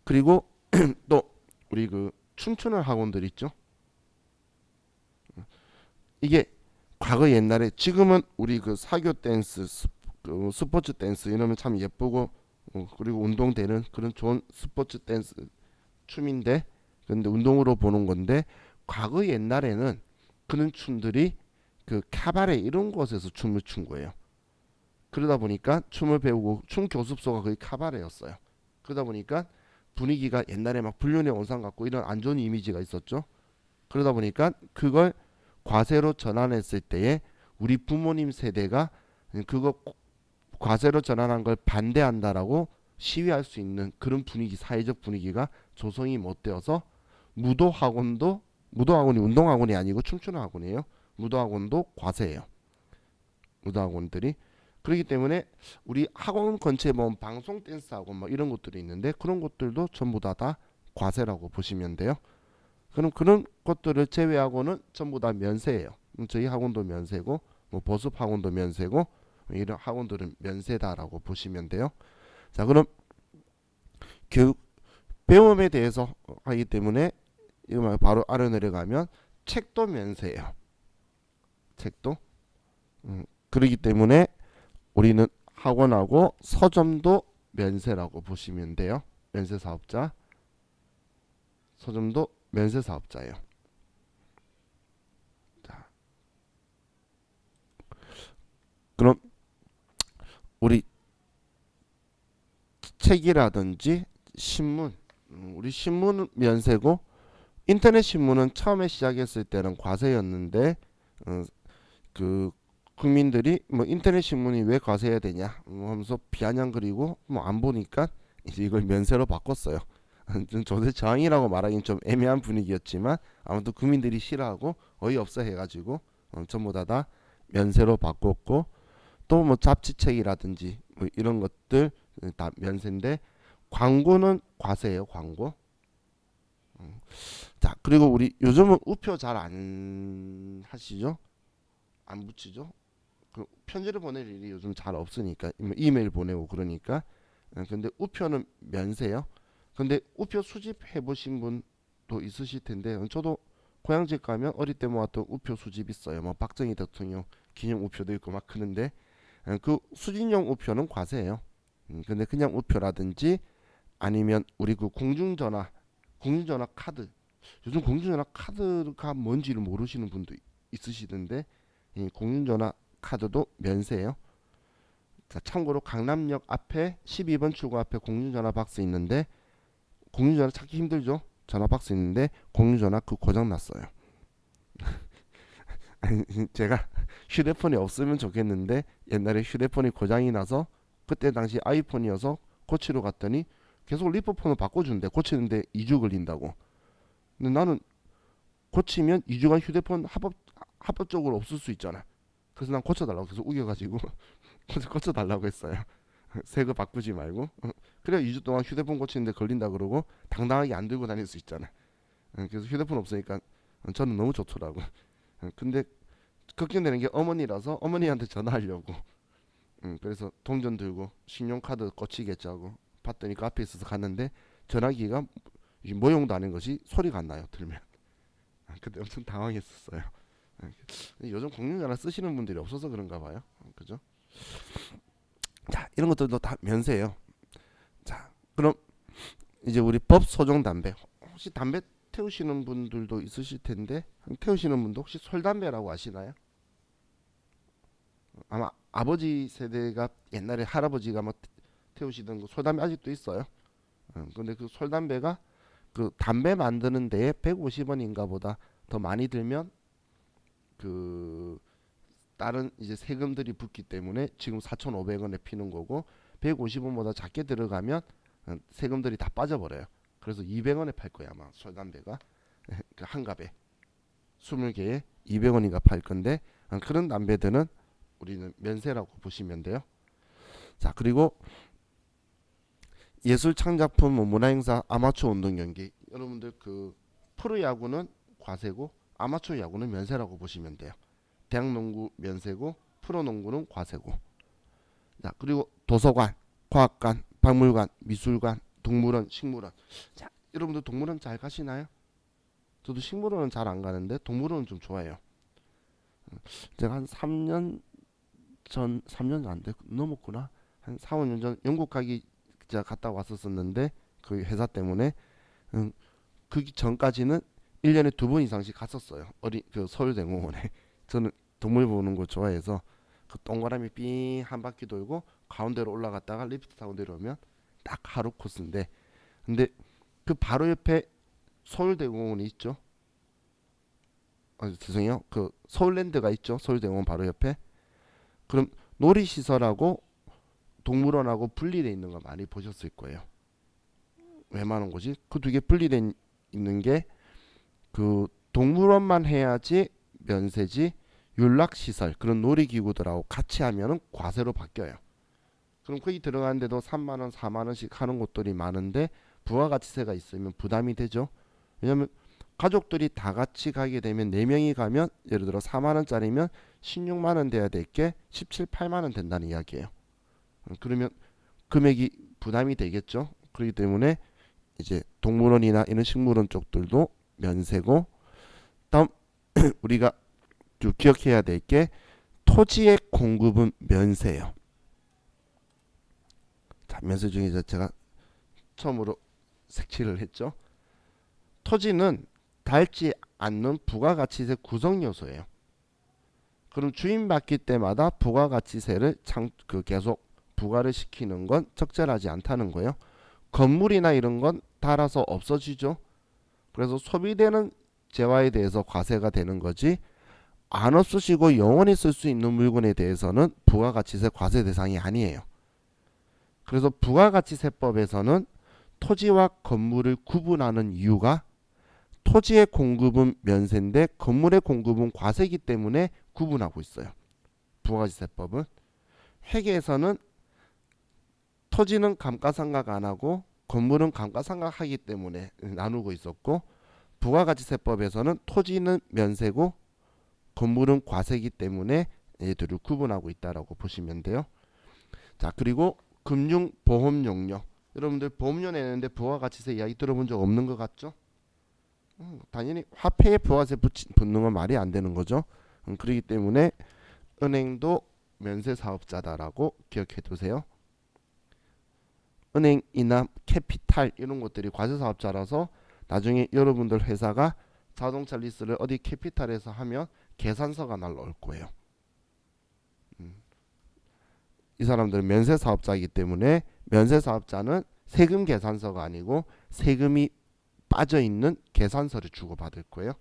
[SPEAKER 1] 그리고 또 우리 그 춤추는 학원들 있죠. 이게 과거 옛날에 지금은 우리 그 사교 댄스 그 스포츠 댄스 이러면 참 예쁘고 그리고 운동되는 그런 좋은 스포츠 댄스 춤인데 근데 운동으로 보는 건데 과거 옛날에는 그런 춤들이 그 카바레 이런 곳에서 춤을 춘 거예요. 그러다 보니까 춤을 배우고 춤 교습소가 거의 카바레였어요. 그러다 보니까 분위기가 옛날에 막 불륜의 온상 같고 이런 안 좋은 이미지가 있었죠. 그러다 보니까 그걸 과세로 전환했을 때에 우리 부모님 세대가 그거 과세로 전환한 걸 반대한다라고 시위할 수 있는 그런 분위기, 사회적 분위기가 조성이 못 되어서 무도학원이 운동학원이 아니고 춤추는 학원이에요. 무도학원도 과세예요. 무도학원들이. 그렇기 때문에 우리 학원 근처에 보면 방송 댄스 학원 뭐 이런 것들이 있는데 그런 것들도 전부 다 과세라고 보시면 돼요. 그럼 그런 것들을 제외하고는 전부 다 면세예요. 저희 학원도 면세고 뭐 보습 학원도 면세고 이런 학원들은 면세다라고 보시면 돼요. 자, 그럼 교육 배움에 대해서 하기 때문에 이거 바로 아래 내려가면 책도 면세예요. 책도. 그러기 때문에 우리는 학원하고 서점도 면세라고 보시면 돼요. 면세 사업자. 서점도 면세 사업자예요. 자, 그럼 우리 책이라든지 신문, 우리 신문 면세고 인터넷 신문은 처음에 시작했을 때는 과세였는데 그 국민들이 뭐 인터넷 신문이 왜 과세해야 되냐 하면서 비아냥거리고 뭐 안 보니까 이제 이걸 면세로 바꿨어요. 좀 조세 저항이라고 말하기는 좀 애매한 분위기였지만 아무튼 국민들이 싫어하고 어이없어 해가지고 전부 다 면세로 바꿨고 또 뭐 잡지책이라든지 뭐 이런 것들 다 면세인데 광고는 과세예요. 광고. 자, 그리고 우리 요즘은 우표 잘 안 하시죠? 안 붙이죠? 그 편지를 보낼 일이 요즘 잘 없으니까 이메일 보내고 그러니까. 근데 우표는 면세요. 근데 우표 수집해 보신 분도 있으실 텐데 저도 고향집 가면 어릴 때 모았던 우표 수집 있어요. 뭐 박정희 대통령 기념 우표도 있고 막 그런데 그 수집용 우표는 과세예요. 근데 그냥 우표라든지 아니면 우리 그 공중전화 카드, 요즘 공중전화 카드가 뭔지를 모르시는 분도 있으시던데 이 공중전화 카드도 면세예요. 자, 참고로 강남역 앞에 12번 출구 앞에 공중전화 박스 있는데 공중전화 찾기 힘들죠. 전화 박스 있는데 공중전화 그 고장 났어요. 제가 휴대폰이 없으면 좋겠는데 옛날에 휴대폰이 고장이 나서 그때 당시 아이폰이어서 고치러 갔더니 계속 리포폰을 바꿔준대. 고치는데 2주 걸린다고. 근데 나는 고치면 2주간 휴대폰 합법적으로 없을 수 있잖아. 그래서 난 고쳐달라고 계속 우겨가지고 고쳐달라고 했어요. 새 거 바꾸지 말고. 그래 2주 동안 휴대폰 고치는데 걸린다 그러고 당당하게 안 들고 다닐 수 있잖아. 그래서 휴대폰 없으니까 저는 너무 좋더라고. 근데 걱정되는 게 어머니라서 어머니한테 전화하려고. 그래서 동전 들고 신용카드 꽂히겠지 하고 봤더니 그 앞에 있어서 갔는데 전화기가 모용도 아닌 것이 소리가 안 나요 들면. 그때 엄청 당황했었어요. 요즘 공중전화 쓰시는 분들이 없어서 그런가 봐요. 그죠? 자, 이런 것들도 다 면세예요. 자, 그럼 이제 우리 법 소정 담배. 혹시 담배 태우시는 분들도 있으실 텐데 태우시는 분도 혹시 솔담배라고 아시나요? 아마 아버지 세대가 옛날에 할아버지가 뭐 태우시던 그 솔담배 아직도 있어요. 근데 그 솔담배가 그 담배 만드는 데에 150원인가 보다 더 많이 들면 그 다른 이제 세금들이 붙기 때문에 지금 4,500원에 피는 거고 150원보다 작게 들어가면 세금들이 다 빠져버려요. 그래서 200원에 팔 거야 아마 솔담배가. 한 갑에 20개에 200원인가 팔 건데 그런 담배들은 우리는 면세라고 보시면 돼요. 자, 그리고 예술 창작품, 뭐 문화행사, 아마추어 운동 경기, 여러분들 그 프로야구는 과세고 아마추어 야구는 면세라고 보시면 돼요. 대학농구 면세고 프로농구는 과세고. 자, 그리고 도서관, 과학관, 박물관, 미술관, 동물원, 식물원. 자, 여러분들 동물원 잘 가시나요? 저도 식물원은 잘 안 가는데 동물원은 좀 좋아해요. 제가 한 3년 전, 3년 안 돼, 넘었구나. 한 4, 5년 전 영국 가기 제가 갔다 왔었었는데 그 회사 때문에 그 전까지는 1년에 2번 이상씩 갔었어요. 그 서울대공원에. 저는 동물 보는 거 좋아해서 그 동그라미 삥 한 바퀴 돌고 가운데로 올라갔다가 리프트 타고 내려오면 딱 하루 코스인데 근데 그 바로 옆에 서울대공원이 있죠. 죄송해요. 그 서울랜드가 있죠. 서울대공원 바로 옆에. 그럼 놀이시설하고 동물원하고 분리되어 있는 거 많이 보셨을 거예요. 웬만한 곳이 그 두 개 분리된 있는 게 그 동물원만 해야지 면세지 윤락시설 그런 놀이기구들하고 같이 하면은 과세로 바뀌어요. 그럼 거기 들어가는데도 3만원 4만원씩 하는 곳들이 많은데 부가가치세가 있으면 부담이 되죠. 왜냐면 가족들이 다 같이 가게 되면 4명이 가면 예를 들어 4만원짜리면 16만원 돼야 될 게 17, 8만원 된다는 이야기예요. 그러면 금액이 부담이 되겠죠. 그렇기 때문에 이제 동물원이나 이런 식물원 쪽들도 면세고 다음 우리가 좀 기억해야 될 게 토지의 공급은 면세예요. 자, 면세 중에 제가 처음으로 색칠을 했죠. 토지는 닳지 않는 부가가치세 구성 요소예요. 그럼 주인 바뀔 때마다 부가가치세를 계속 부과를 시키는 건 적절하지 않다는 거예요. 건물이나 이런 건 닳아서 없어지죠. 그래서 소비되는 재화에 대해서 과세가 되는 거지 안 없으시고 영원히 쓸 수 있는 물건에 대해서는 부가가치세 과세 대상이 아니에요. 그래서 부가가치세법에서는 토지와 건물을 구분하는 이유가 토지의 공급은 면세인데 건물의 공급은 과세이기 때문에 구분하고 있어요. 부가가치세법은 회계에서는 토지는 감가상각 안 하고 건물은 감가상각하기 때문에 나누고 있었고 부가가치세법에서는 토지는 면세고 건물은 과세이기 때문에 얘들을 구분하고 있다라고 보시면 돼요. 자, 그리고 금융보험용료. 여러분들 보험료 내는데 부가가치세 이야기 들어본 적 없는 것 같죠? 당연히 화폐에 부가세 붙는 건 말이 안 되는 거죠. 그렇기 때문에 은행도 면세사업자다라고 기억해 두세요. 은행이나 캐피탈 이런 것들이 과세사업자라서 나중에 여러분들 회사가 자동차 리스를 어디 캐피탈에서 하면 계산서가 날라올 거예요. 이 사람들은 면세사업자이기 때문에 면세사업자는 세금 계산서가 아니고 세금이 빠져있는 계산서를 주고받을 거예요.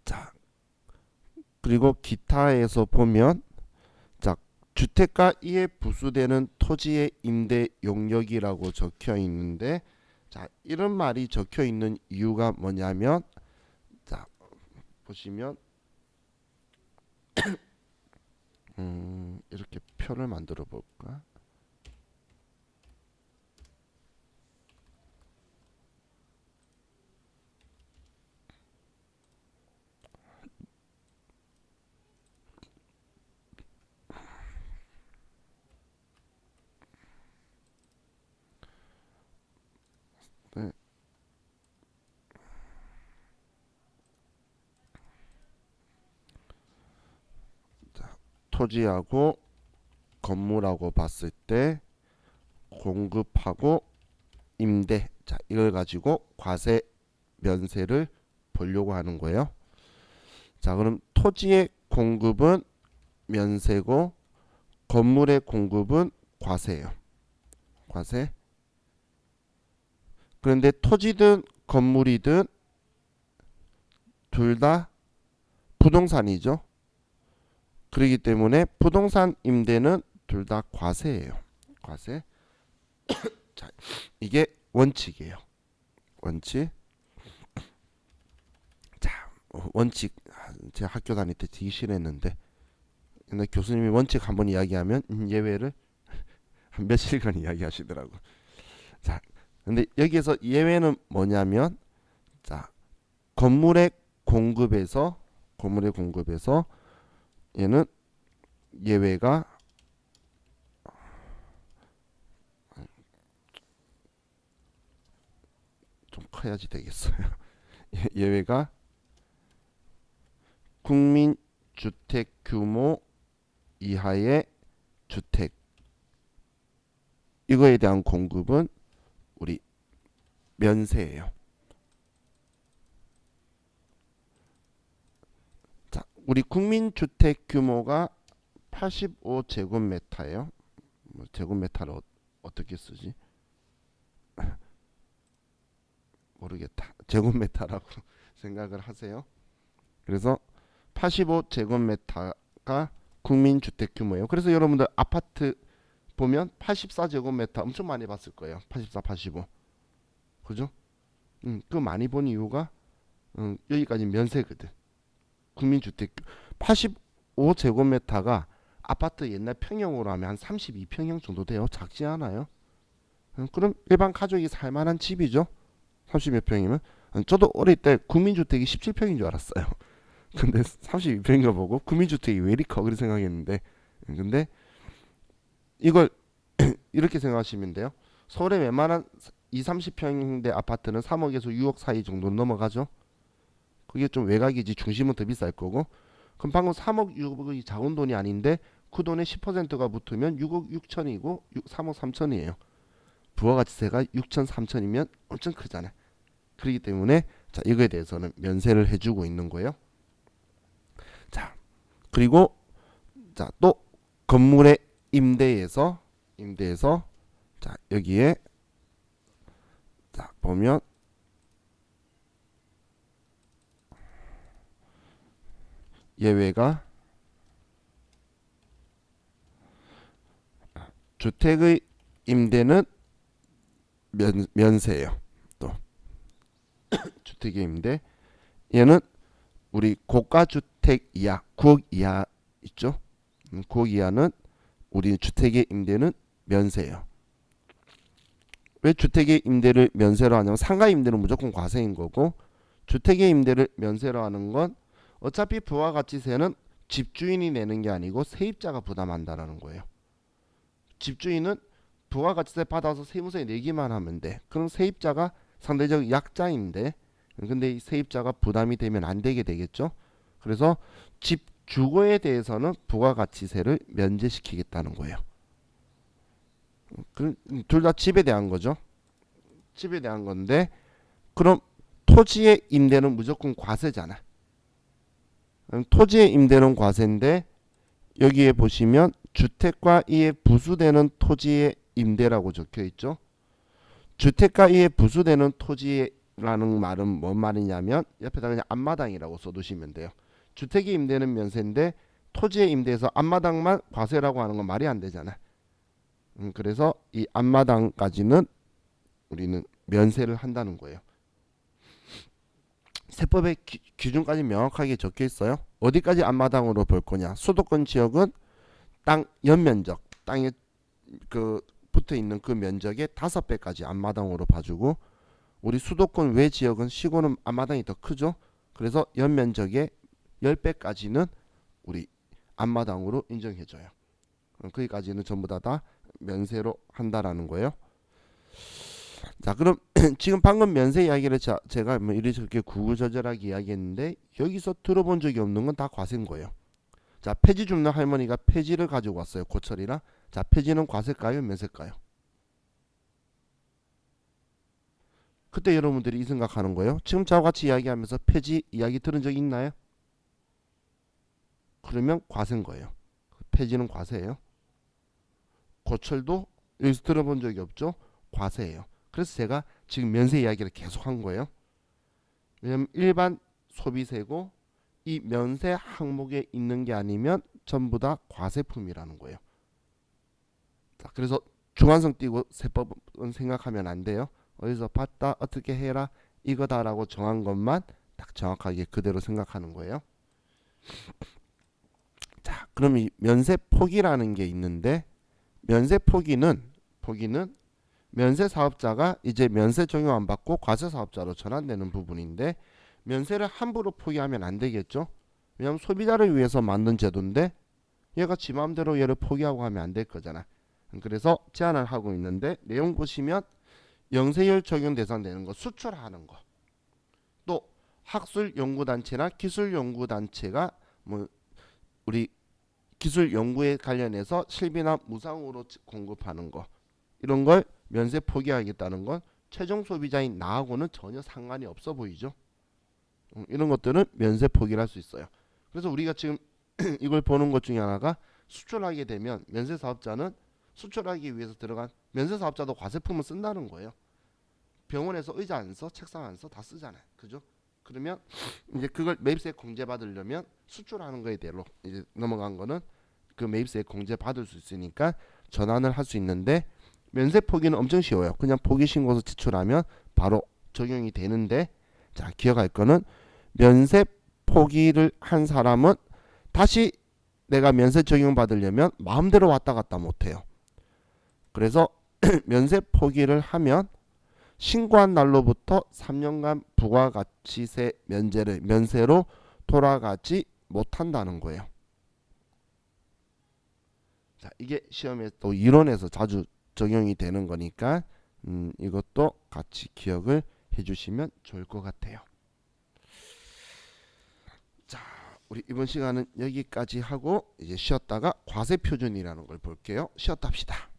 [SPEAKER 1] 자, 그리고 기타에서 보면 자, 주택가 이에 부수되는 토지의 임대 용역이라고 적혀 있는데 자, 이런 말이 적혀 있는 이유가 뭐냐면 자, 보시면 이렇게 표를 만들어 볼까? 네. 자, 토지하고 건물하고 봤을 때 공급하고 임대 자 이걸 가지고 과세 면세를 보려고 하는 거예요. 자, 그럼 토지의 공급은 면세고 건물의 공급은 과세예요. 과세. 그런데 토지든 건물이든 둘 다 부동산이죠. 그렇기 때문에 부동산 임대는 둘 다 과세예요. 과세. 자, 이게 원칙이에요. 원칙. 자, 원칙 제가 학교 다닐 때 되게 싫어했는데 근데 교수님이 원칙 한번 이야기하면 예외를 한 며칠간 이야기하시더라고. 자, 근데 여기에서 예외는 뭐냐면 자, 건물의 공급에서 얘는 예외가 좀 커야지 되겠어요. 예외가 국민주택 규모 이하의 주택 이거에 대한 공급은 우리 면세예요. 자, 우리 국민주택 규모가 85제곱미터예요. 제곱미터를 어떻게 쓰지? 모르겠다. 제곱미터라고 생각을 하세요. 그래서 85제곱미터가 국민주택 규모예요. 그래서 여러분들 아파트 보면 84제곱미터 엄청 많이 봤을 거예요. 84, 85. 그죠? 그 많이 본 이유가 여기까지 면세거든. 국민주택 85제곱미터가 아파트 옛날 평형으로 하면 한 32평형 정도 돼요. 작지 않아요. 그럼 일반 가족이 살만한 집이죠. 30몇 평이면. 저도 어릴 때 국민주택이 17평인 줄 알았어요. 근데 32평인 거 보고 국민주택이 왜 이리 커 그렇게 생각했는데 근데 이걸 이렇게 생각하시면 돼요. 서울에 웬만한 2, 30평대 아파트는 3억에서 6억 사이 정도 넘어가죠. 그게 좀 외곽이지 중심은 더 비쌀 거고. 그럼 방금 3억 6억이 작은 돈이 아닌데 그 돈의 10%가 붙으면 6억 6천이고 3억 3천이에요. 부가가치세가 6천 3천이면 엄청 크잖아요. 그렇기 때문에 자, 이거에 대해서는 면세를 해주고 있는 거예요. 자, 그리고 자, 또 건물의 임대에서 자, 여기에 자, 보면 예외가 주택의 임대는 면세예요. 또 주택의 임대 얘는 우리 고가주택 이하 9억 이하 있죠. 9억 이하는 우리 주택의 임대는 면세예요. 왜 주택의 임대를 면세로 하냐면 상가 임대는 무조건 과세인 거고 주택의 임대를 면세로 하는 건 어차피 부가가치세는 집주인이 내는 게 아니고 세입자가 부담한다라는 거예요. 집주인은 부가가치세 받아서 세무서에 내기만 하면 돼. 그럼 세입자가 상대적 약자인데 근데 이 세입자가 부담이 되면 안 되게 되겠죠. 그래서 집 주거에 대해서는 부가가치세를 면제시키겠다는 거예요. 둘 다 집에 대한 거죠. 집에 대한 건데 그럼 토지의 임대는 무조건 과세잖아. 토지의 임대는 과세인데 여기에 보시면 주택과 이에 부수되는 토지의 임대라고 적혀 있죠. 주택과 이에 부수되는 토지라는 말은 뭔 말이냐면 옆에다 그냥 앞마당이라고 써두시면 돼요. 주택의 임대는 면세인데 토지의 임대에서 앞마당만 과세라고 하는 건 말이 안 되잖아. 그래서 이 앞마당까지는 우리는 면세를 한다는 거예요. 세법의 기준까지 명확하게 적혀 있어요. 어디까지 앞마당으로 볼 거냐? 수도권 지역은 땅 연면적, 땅에 그 붙어 있는 그 면적의 5배까지 앞마당으로 봐주고 우리 수도권 외 지역은 시골은 앞마당이 더 크죠. 그래서 연면적의 10배까지는 우리 앞마당으로 인정해줘요. 거기까지는 전부 다 면세로 한다라는 거예요. 자, 그럼 지금 방금 면세 이야기를 제가 뭐 이렇게 구구절절하게 이야기했는데 여기서 들어본 적이 없는 건 다 과세인 거예요. 자, 폐지 줍는 할머니가 폐지를 가지고 왔어요. 고철이랑. 자, 폐지는 과세일까요? 면세일까요? 그때 여러분들이 이 생각하는 거예요. 지금 저와 같이 이야기하면서 폐지 이야기 들은 적 있나요? 그러면 과세인 거예요. 폐지는 과세예요. 고철도 여기서 들어본 적이 없죠? 과세예요. 그래서 제가 지금 면세 이야기를 계속 한 거예요. 왜냐면 일반 소비세고 이 면세 항목에 있는 게 아니면 전부 다 과세품이라는 거예요. 자, 그래서 중간성 띄고 세법은 생각하면 안 돼요. 어디서 봤다 어떻게 해라 이거다라고 정한 것만 딱 정확하게 그대로 생각하는 거예요. 자, 그럼 이 면세 포기라는 게 있는데 면세 포기는 면세 사업자가 이제 면세 적용 안 받고 과세 사업자로 전환되는 부분인데 면세를 함부로 포기하면 안 되겠죠. 왜냐하면 소비자를 위해서 만든 제도인데 얘가 지 마음대로 얘를 포기하고 하면 안 될 거잖아. 그래서 제안을 하고 있는데 내용 보시면 영세율 적용 대상 되는 거 수출하는 거 또 학술연구단체나 기술연구단체가 뭐 우리 기술 연구에 관련해서 실비나 무상으로 공급하는 거 이런 걸 면세 포기하겠다는 건 최종 소비자인 나하고는 전혀 상관이 없어 보이죠. 이런 것들은 면세 포기를 할 수 있어요. 그래서 우리가 지금 이걸 보는 것 중에 하나가 수출하게 되면 면세 사업자는 수출하기 위해서 들어간 면세 사업자도 과세품을 쓴다는 거예요. 병원에서 의자 안 써, 책상 안 써, 다 쓰잖아요. 그죠? 그러면 이제 그걸 매입세액 공제 받으려면 수출하는 거에 대로 이제 넘어간 거는 그 매입세액 공제 받을 수 있으니까 전환을 할 수 있는데 면세 포기는 엄청 쉬워요. 그냥 포기 신고서 제출하면 바로 적용이 되는데 자, 기억할 거는 면세 포기를 한 사람은 다시 내가 면세 적용 받으려면 마음대로 왔다 갔다 못 해요. 그래서 면세 포기를 하면 신고한 날로부터 3년간 부가가치세 면세로 돌아가지 못한다는 거예요. 자, 이게 시험에 또 이론에서 자주 적용이 되는 거니까 이것도 같이 기억을 해주시면 좋을 것 같아요. 자, 우리 이번 시간은 여기까지 하고 이제 쉬었다가 과세 표준이라는 걸 볼게요. 쉬었다 합시다.